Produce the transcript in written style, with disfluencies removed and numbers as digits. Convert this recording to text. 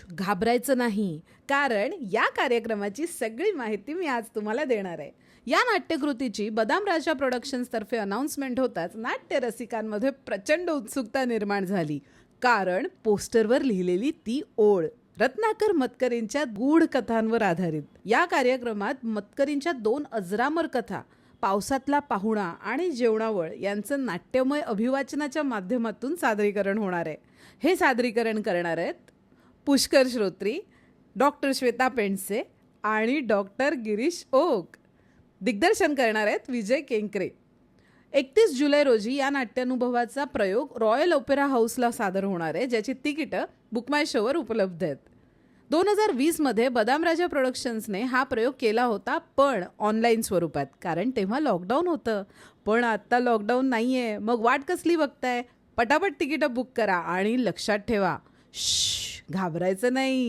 घाबरायचं नाही, कारण या कार्यक्रमाची सगळी माहिती मी आज तुम्हाला देणार आहे. या नाट्यकृतीची बदाम राजा प्रोडक्शन्सतर्फे अनाउन्समेंट होताच नाट्य रसिकांमध्ये प्रचंड उत्सुकता निर्माण झाली. कारण पोस्टरवर लिहिलेली ती ओळ रत्नाकर मतकरींच्या गूढ कथांवर आधारित. या कार्यक्रमात मतकरींच्या 2 अजरामर कथा, पावसातला पाहुणा आणि जेवणावळ यांचं नाट्यमय अभिवाचनाच्या माध्यमातून सादरीकरण होणार आहे. हे सादरीकरण करणार आहेत पुष्कर श्रोत्री, डॉक्टर श्वेता पेंडसे आणि डॉक्टर गिरीश ओक. दिग्दर्शन करणार आहेत विजय केंकरे. 31 जुलै रोजी या नाट्यानुभवाचा प्रयोग रॉयल ओपेरा हाऊसला सादर होणार आहे, ज्याची तिकीटं बुकमाय शोवर उपलब्ध आहेत. 2020 मध्ये बदाम राजा प्रोडक्शन्सने हा प्रयोग केला होता, पण ऑनलाईन स्वरूपात, कारण तेव्हा लॉकडाऊन होतं. पण आत्ता लॉकडाऊन नाही आहे, मग वाट कसली बघताय? पटापट तिकीटं बुक करा आणि लक्षात ठेवा, घाबरायचं नाही.